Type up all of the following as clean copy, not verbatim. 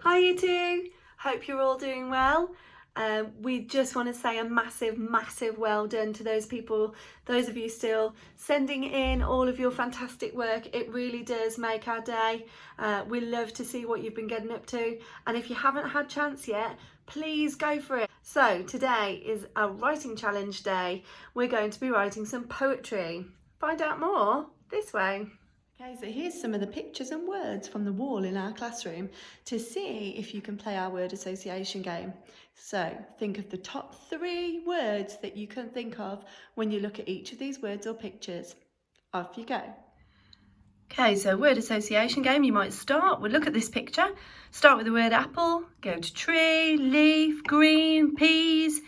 Hi you two, hope you're all doing well. We just want to say a massive well done to those people, those of you still sending in all of your fantastic work. It really does make our day. We love to see what you've been getting up to, and if you haven't had chance yet, please go for it. So today is a writing challenge day. We're going to be writing some poetry. Find out more this way. Okay, so here's some of the pictures and words from the wall in our classroom to see if you can play our word association game. So think of the top 3 words that you can think of when you look at each of these words or pictures. Off you go. Okay, so word association game, you might start, we'll look at this picture, start with the word apple, go to tree, leaf, green, peas.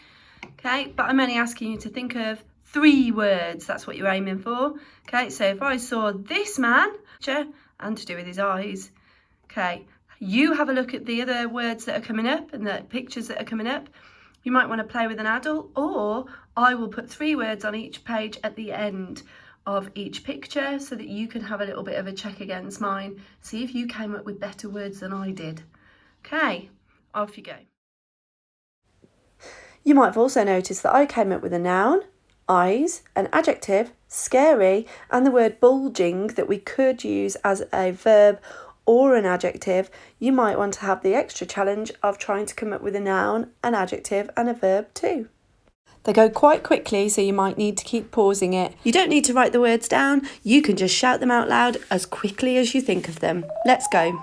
Okay, but I'm only asking you to think of 3 words, that's what you're aiming for. Okay, so if I saw this man, and to do with his eyes, okay, you have a look at the other words that are coming up and the pictures that are coming up. You might want to play with an adult, or I will put 3 words on each page at the end of each picture so that you can have a little bit of a check against mine, see if you came up with better words than I did. Okay, off you go. You might have also noticed that I came up with a noun, eyes, an adjective, scary, and the word bulging that we could use as a verb or an adjective. You might want to have the extra challenge of trying to come up with a noun, an adjective, and a verb too. They go quite quickly, so you might need to keep pausing it. You don't need to write the words down, you can just shout them out loud as quickly as you think of them. Let's go.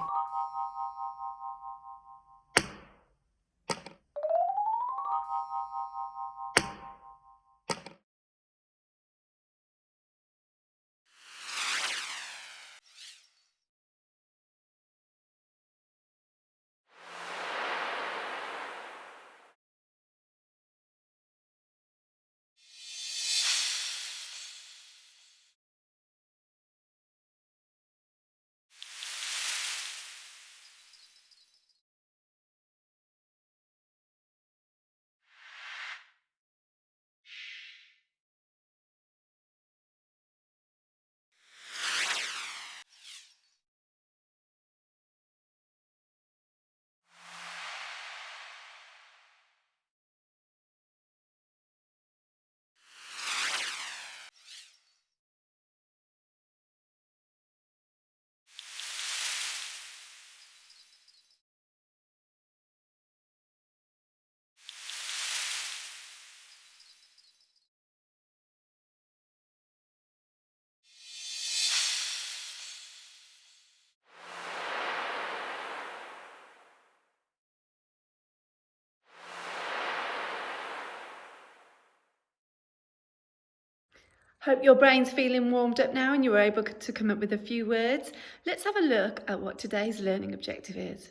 Hope your brain's feeling warmed up now and you're able to come up with a few words. Let's have a look at what today's learning objective is.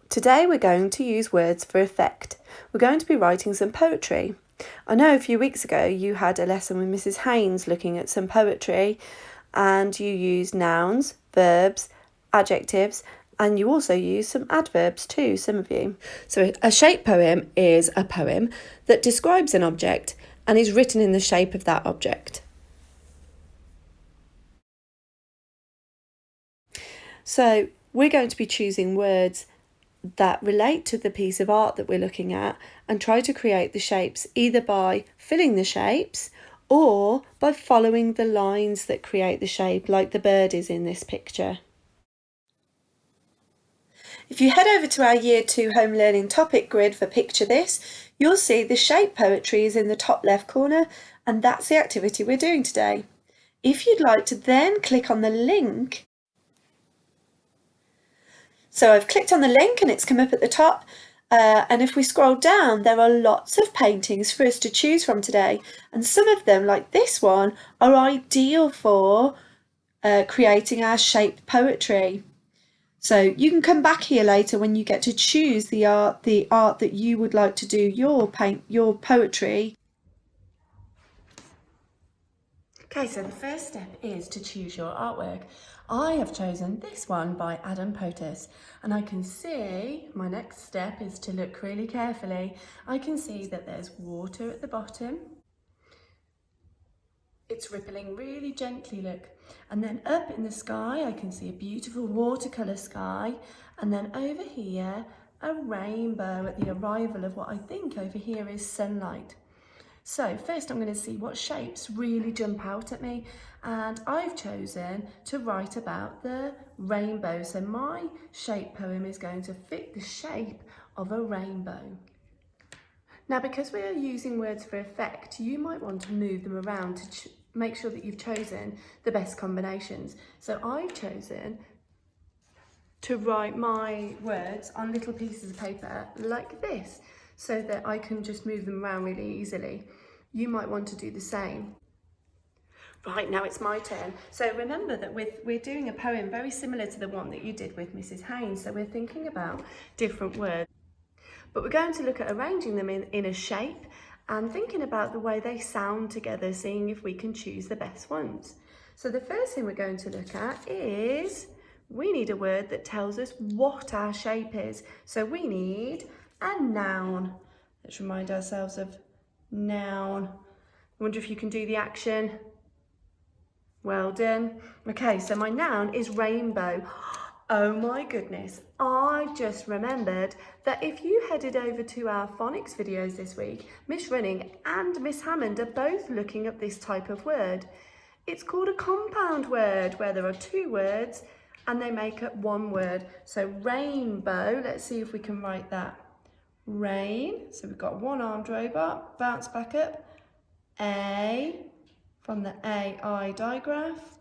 Today we're going to use words for effect. We're going to be writing some poetry. I know a few weeks ago you had a lesson with Mrs. Haynes looking at some poetry, and you used nouns, verbs, adjectives, and you also use some adverbs too, some of you. So a shape poem is a poem that describes an object and is written in the shape of that object. So we're going to be choosing words that relate to the piece of art that we're looking at and try to create the shapes either by filling the shapes or by following the lines that create the shape, like the bird is in this picture. If you head over to our Year 2 Home Learning topic grid for Picture This, you'll see the shape poetry is in the top left corner, and that's the activity we're doing today. If you'd like to then click on the link, so I've clicked on the link and it's come up at the top, and if we scroll down, there are lots of paintings for us to choose from today, and some of them, like this one, are ideal for creating our shape poetry. So you can come back here later when you get to choose the art that you would like to do your poetry. Okay, so the first step is to choose your artwork. I have chosen this one by Adam Potus, and I can see my next step is to look really carefully. I can see that there's water at the bottom. It's rippling really gently, look. And then up in the sky, I can see a beautiful watercolour sky. And then over here, a rainbow at the arrival of what I think over here is sunlight. So first I'm going to see what shapes really jump out at me, and I've chosen to write about the rainbow. So my shape poem is going to fit the shape of a rainbow. Now, because we are using words for effect, you might want to move them around to make sure that you've chosen the best combinations. So I've chosen to write my words on little pieces of paper like this, so that I can just move them around really easily. You might want to do the same. Right, now it's my turn. So remember that we're doing a poem very similar to the one that you did with Mrs. Haynes. So we're thinking about different words, but we're going to look at arranging them in a shape and thinking about the way they sound together, seeing if we can choose the best ones. So the first thing we're going to look at is we need a word that tells us what our shape is. So we need a noun. Let's remind ourselves of noun. I wonder if you can do the action. Well done. Okay, so my noun is rainbow. Oh my goodness, I just remembered that if you headed over to our phonics videos this week, Miss Running and Miss Hammond are both looking at this type of word. It's called a compound word, where there are two words and they make up one word. So rainbow, let's see if we can write that. Rain, so we've got one-armed robot, bounce back up, A, from the AI digraph,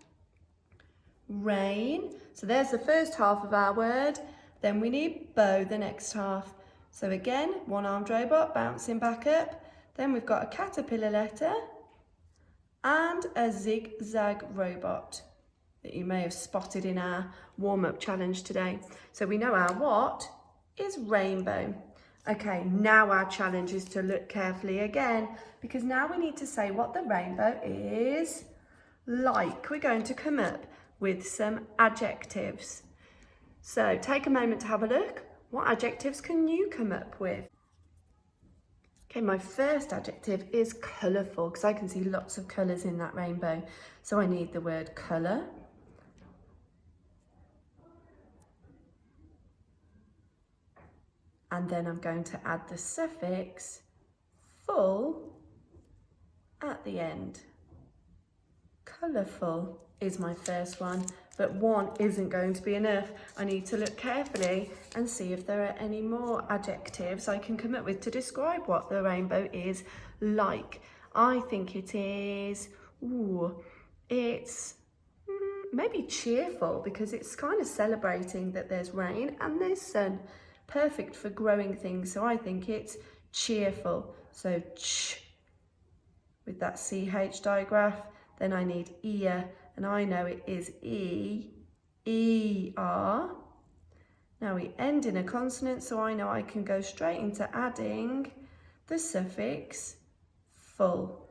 rain. So there's the first half of our word. Then we need bow, the next half. So again, one-armed robot, bouncing back up. Then we've got a caterpillar letter and a zigzag robot that you may have spotted in our warm-up challenge today. So we know our what is rainbow. Okay, now our challenge is to look carefully again, because now we need to say what the rainbow is like. We're going to come up with some adjectives. So take a moment to have a look. What adjectives can you come up with? Okay, my first adjective is colourful, because I can see lots of colours in that rainbow. So I need the word colour. And then I'm going to add the suffix full at the end. Colourful is my first one, but one isn't going to be enough. I need to look carefully and see if there are any more adjectives I can come up with to describe what the rainbow is like. I think it is, it's maybe cheerful, because it's kind of celebrating that there's rain and there's sun. Perfect for growing things, so I think it's cheerful. So ch with that CH digraph. Then I need ear, and I know it is E, E-R. Now we end in a consonant, so I know I can go straight into adding the suffix full.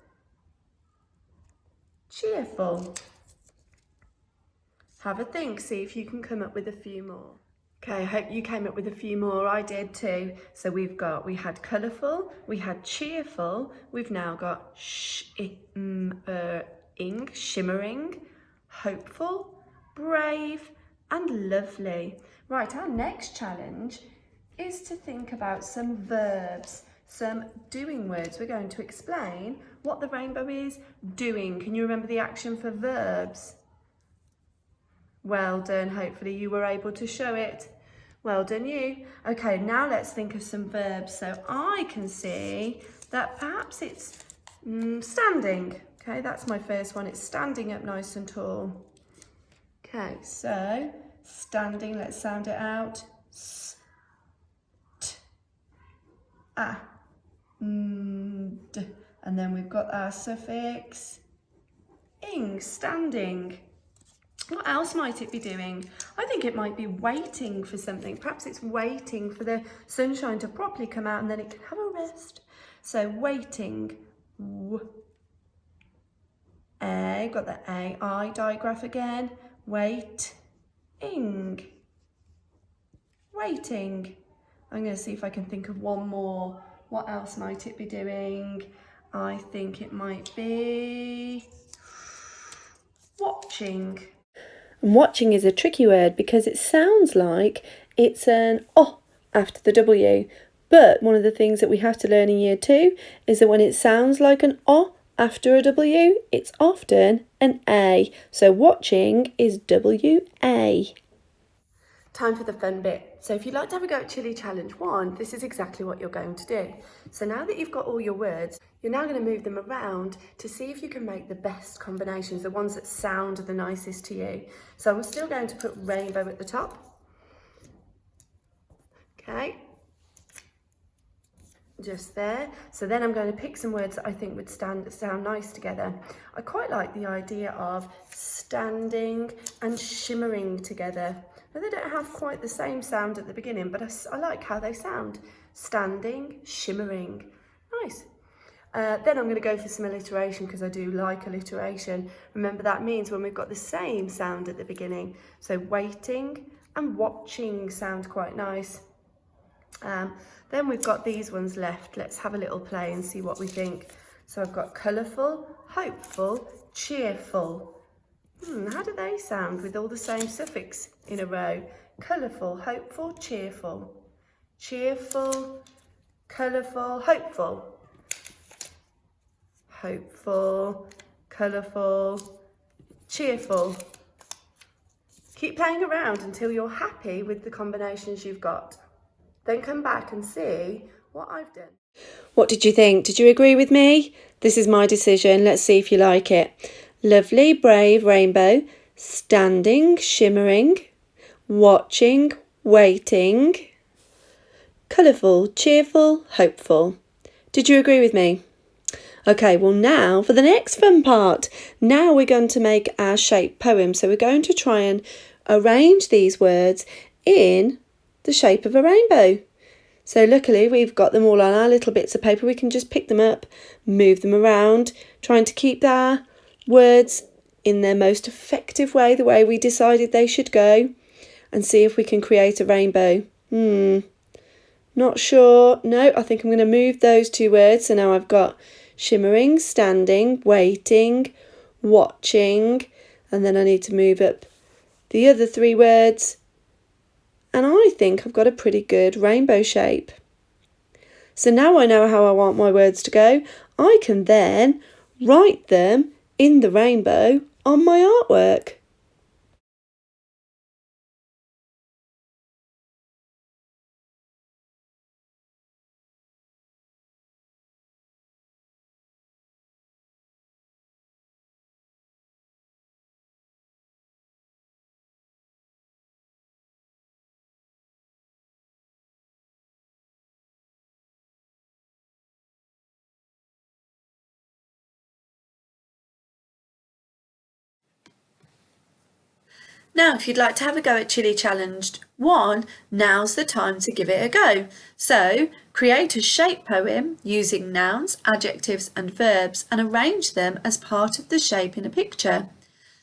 Cheerful. Have a think, see if you can come up with a few more. Okay, I hope you came up with a few more. I did too. So we had colourful, we had cheerful, we've now got shimmering, hopeful, brave, and lovely. Right, our next challenge is to think about some verbs, some doing words. We're going to explain what the rainbow is doing. Can you remember the action for verbs? Well done, hopefully you were able to show it. Well done you. Okay, now let's think of some verbs. So I can see that perhaps it's standing. Okay, that's my first one. It's standing up nice and tall. Okay, so standing, let's sound it out. S, t, a, d. And then we've got our suffix ing, standing. What else might it be doing? I think it might be waiting for something. Perhaps it's waiting for the sunshine to properly come out and then it can have a rest. So waiting. Got the AI digraph again. Waiting. Waiting. I'm going to see if I can think of one more. What else might it be doing? I think it might be watching. And watching is a tricky word because it sounds like it's an O after the W. But one of the things that we have to learn in year 2 is that when it sounds like an O after a W, it's often an A. So watching is W-A. Time for the fun bit. So if you'd like to have a go at Chili Challenge 1, this is exactly what you're going to do. So now that you've got all your words, you're now going to move them around to see if you can make the best combinations, the ones that sound the nicest to you. So I'm still going to put rainbow at the top. Okay. Just there. So then I'm going to pick some words that I think would sound nice together. I quite like the idea of standing and shimmering together. Now, they don't have quite the same sound at the beginning, but I like how they sound. Standing, shimmering. Nice. Then I'm going to go for some alliteration because I do like alliteration. Remember, that means when we've got the same sound at the beginning. So waiting and watching sound quite nice. Then we've got these ones left. Let's have a little play and see what we think. So I've got colourful, hopeful, cheerful. How do they sound with all the same suffix in a row? Colourful, hopeful, cheerful. Cheerful, colourful, hopeful. Hopeful, colourful, cheerful. Keep playing around until you're happy with the combinations you've got. Then come back and see what I've done. What did you think? Did you agree with me? This is my decision. Let's see if you like it. Lovely, brave, rainbow. Standing, shimmering. Watching, waiting. Colourful, cheerful, hopeful. Did you agree with me? Okay, well now for the next fun part. Now we're going to make our shape poem. So we're going to try and arrange these words in the shape of a rainbow. So luckily we've got them all on our little bits of paper. We can just pick them up, move them around, trying to keep our words in their most effective way, the way we decided they should go, and see if we can create a rainbow. Not sure. No, I think I'm going to move those 2 words. So now I've got shimmering, standing, waiting, watching, and then I need to move up the other 3 words. And I think I've got a pretty good rainbow shape. So now I know how I want my words to go. I can then write them in the rainbow on my artwork. Now, if you'd like to have a go at Chili Challenge 1, now's the time to give it a go. So, create a shape poem using nouns, adjectives and verbs and arrange them as part of the shape in a picture.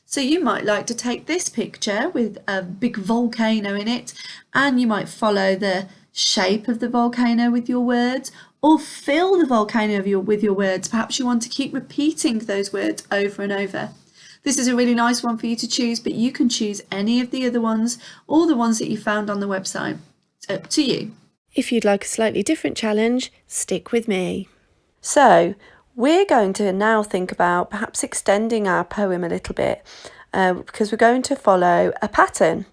So you might like to take this picture with a big volcano in it, and you might follow the shape of the volcano with your words, or fill the volcano with your words. Perhaps you want to keep repeating those words over and over. This is a really nice one for you to choose, but you can choose any of the other ones or the ones that you found on the website. It's up to you. If you'd like a slightly different challenge, stick with me. So, we're going to now think about perhaps extending our poem a little bit because we're going to follow a pattern.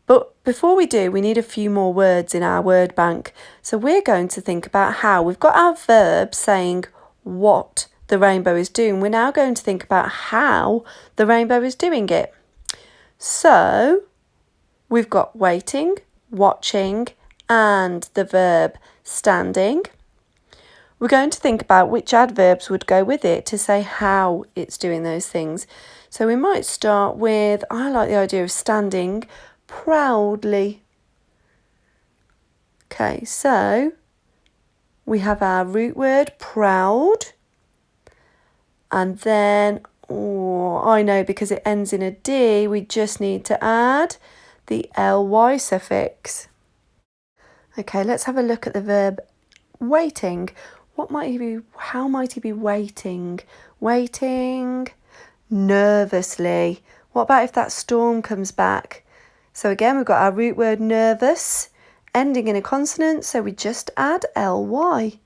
But before we do, we need a few more words in our word bank. So we're going to think about how we've got our verb saying what the rainbow is doing. We're now going to think about how the rainbow is doing it. So we've got waiting, watching, and the verb standing. We're going to think about which adverbs would go with it to say how it's doing those things. So we might start with, I like the idea of standing proudly. Okay, so we have our root word proud. And then, I know because it ends in a D, we just need to add the ly suffix. Okay, let's have a look at the verb waiting. How might he be waiting? Waiting. nervously. What about if that storm comes back? So again, we've got our root word nervous, ending in a consonant, so we just add ly.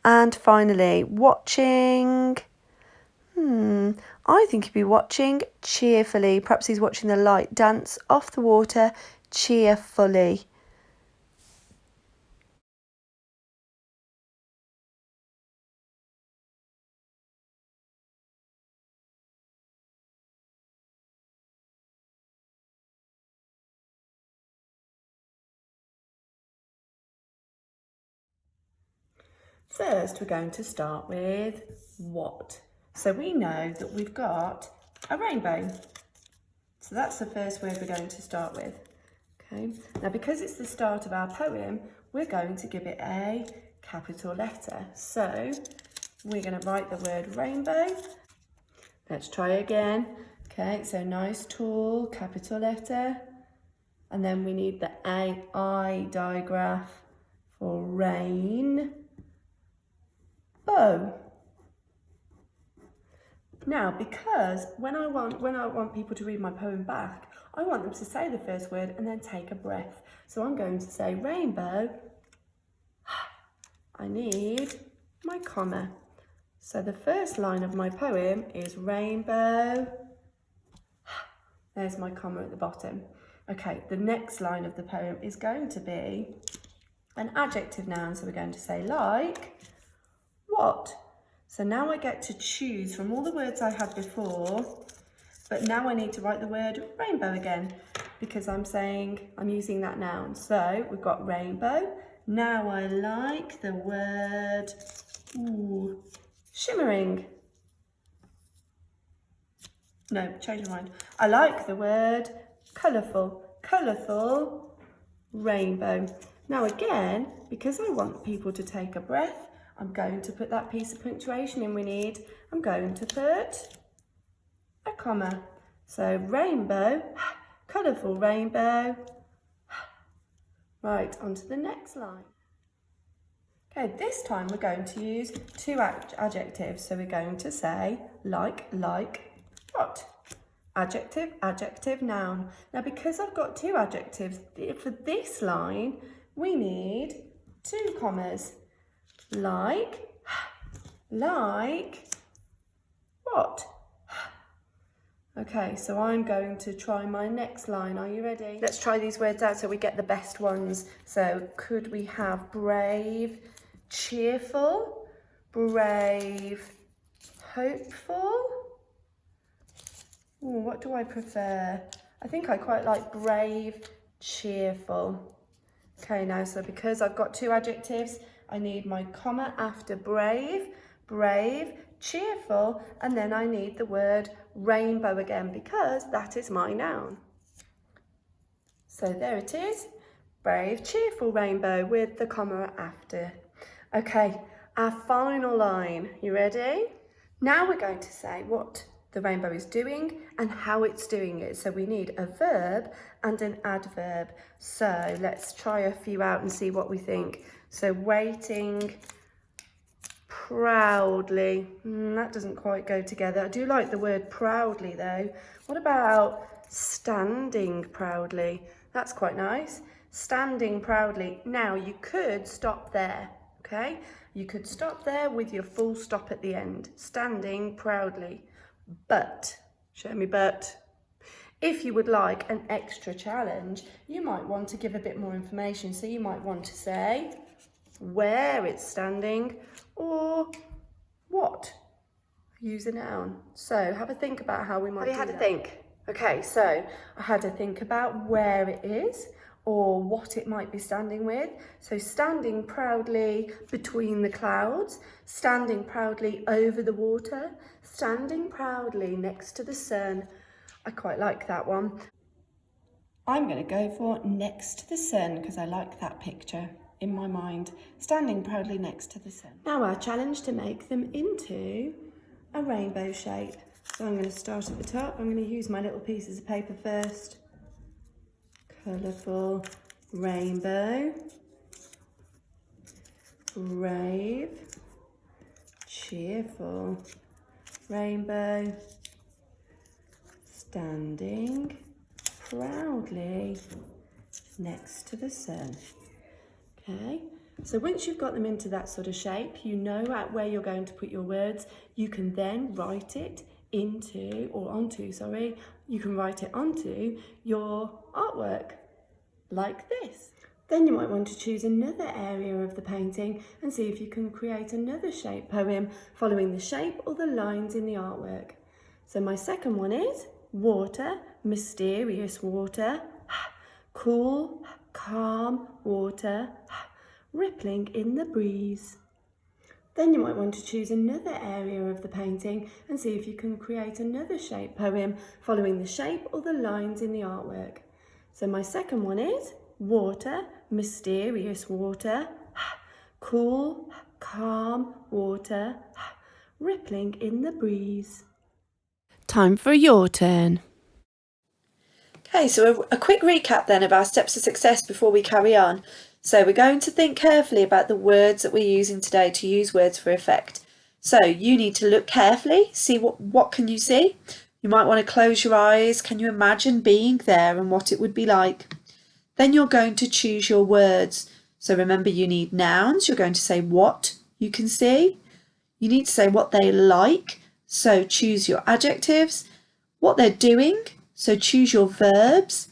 And finally, watching. I think he'd be watching cheerfully. Perhaps he's watching the light dance off the water cheerfully. First, we're going to start with what. So we know that we've got a rainbow. So that's the first word we're going to start with. Okay. Now, because it's the start of our poem, we're going to give it a capital letter. So we're going to write the word rainbow. Let's try again. Okay, so nice tall capital letter. And then we need the AI digraph for rain. Bow. Now, because when I want people to read my poem back, I want them to say the first word and then take a breath. So I'm going to say rainbow. I need my comma. So the first line of my poem is rainbow. There's my comma at the bottom. Okay, the next line of the poem is going to be an adjective noun. So we're going to say like what? So now I get to choose from all the words I had before, but now I need to write the word rainbow again because I'm using that noun. So we've got rainbow. Now I like the word shimmering. No, change my mind. I like the word colourful. Colourful rainbow. Now again, because I want people to take a breath, I'm going to put that piece of punctuation in we need. I'm going to put a comma. So rainbow, colourful rainbow. Right, on to the next line. Okay, this time we're going to use two adjectives. So we're going to say like, what? Adjective, adjective, noun. Now because I've got two adjectives, for this line, we need two commas. Like what? Okay, so I'm going to try my next line. Are you ready? Let's try these words out so we get the best ones. So could we have brave, cheerful, brave, hopeful? Ooh, what do I prefer? I think I quite like brave, cheerful. Okay, now, so because I've got two adjectives, I need my comma after brave, cheerful, and then I need the word rainbow again because that is my noun. So there it is, brave, cheerful rainbow with the comma after. Okay, our final line, you ready? Now we're going to say what the rainbow is doing and how it's doing it. So we need a verb and an adverb. So let's try a few out and see what we think. So waiting proudly. That doesn't quite go together. I do like the word proudly though. What about standing proudly? That's quite nice. Standing proudly. Now you could stop there, okay? You could stop there with your full stop at the end. Standing proudly. But, show me but. If you would like an extra challenge, you might want to give a bit more information. So you might want to say where it's standing or what. Use a noun. So have a think about how we might do that. Have you had a think? Okay, so I had to think about where it is or what it might be standing with. So standing proudly between the clouds, standing proudly over the water, standing proudly next to the sun. I quite like that one. I'm going to go for next to the sun because I like that picture in my mind, standing proudly next to the sun. Now our challenge to make them into a rainbow shape. So I'm going to start at the top. I'm going to use my little pieces of paper first. Colourful rainbow, brave, cheerful, rainbow, standing proudly next to the sun. Okay, so once you've got them into that sort of shape, you know at where you're going to put your words. You can then write it you can write it onto your artwork like this. Then you might want to choose another area of the painting and see if you can create another shape poem following the shape or the lines in the artwork. So my second one is water, mysterious water, cool, calm water, rippling in the breeze. Then you might want to choose another area of the painting and see if you can create another shape poem following the shape or the lines in the artwork. So my second one is water, mysterious water, cool, calm water, rippling in the breeze. Time for your turn. Okay, so a quick recap then of our steps to success before we carry on. So we're going to think carefully about the words that we're using today to use words for effect. So you need to look carefully, see what can you see? You might want to close your eyes. Can you imagine being there and what it would be like? Then you're going to choose your words. So remember, you need nouns. You're going to say what you can see. You need to say what they like. So choose your adjectives. What they're doing. So choose your verbs.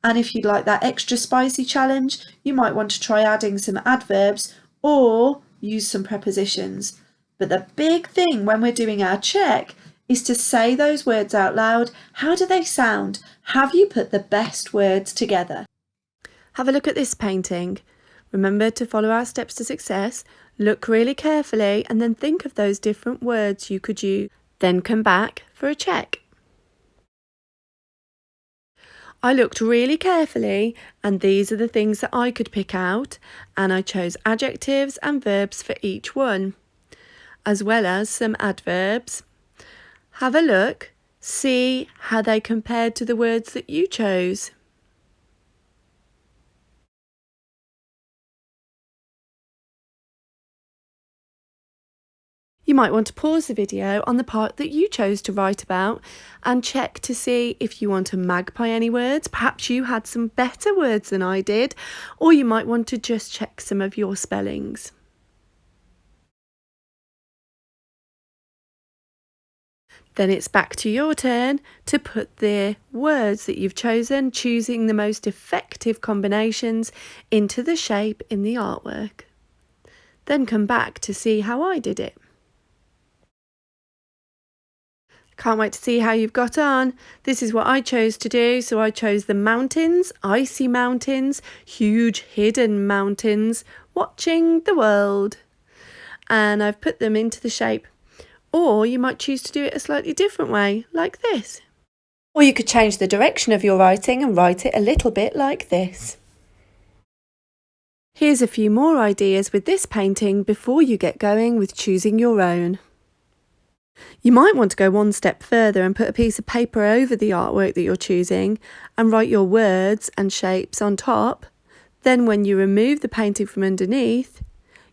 And if you'd like that extra spicy challenge, you might want to try adding some adverbs or use some prepositions. But the big thing when we're doing our check is to say those words out loud. How do they sound? Have you put the best words together? Have a look at this painting. Remember to follow our steps to success. Look really carefully and then think of those different words you could use. Then come back for a check. I looked really carefully and these are the things that I could pick out, and I chose adjectives and verbs for each one, as well as some adverbs. Have a look, see how they compared to the words that you chose. You might want to pause the video on the part that you chose to write about and check to see if you want to magpie any words. Perhaps you had some better words than I did, or you might want to just check some of your spellings. Then it's back to your turn to put the words that you've chosen, choosing the most effective combinations, into the shape in the artwork. Then come back to see how I did it. Can't wait to see how you've got on. This is what I chose to do. So I chose the mountains, icy mountains, huge hidden mountains, watching the world. And I've put them into the shape. Or you might choose to do it a slightly different way, like this. Or you could change the direction of your writing and write it a little bit like this. Here's a few more ideas with this painting before you get going with choosing your own. You might want to go one step further and put a piece of paper over the artwork that you're choosing and write your words and shapes on top. Then when you remove the painting from underneath,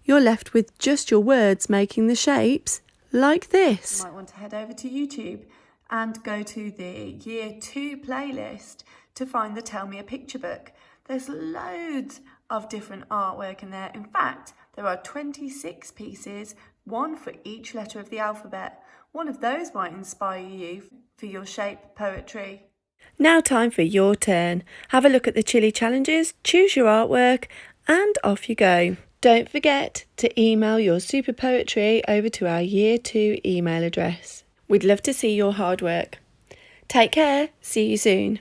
you're left with just your words making the shapes like this. You might want to head over to YouTube and go to the Year 2 playlist to find the Tell Me a Picture book. There's loads of different artwork in there. In fact, there are 26 pieces, one for each letter of the alphabet. One of those might inspire you for your shape poetry. Now time for your turn. Have a look at the chilly challenges, choose your artwork, and off you go. Don't forget to email your super poetry over to our Year 2 email address. We'd love to see your hard work. Take care. See you soon.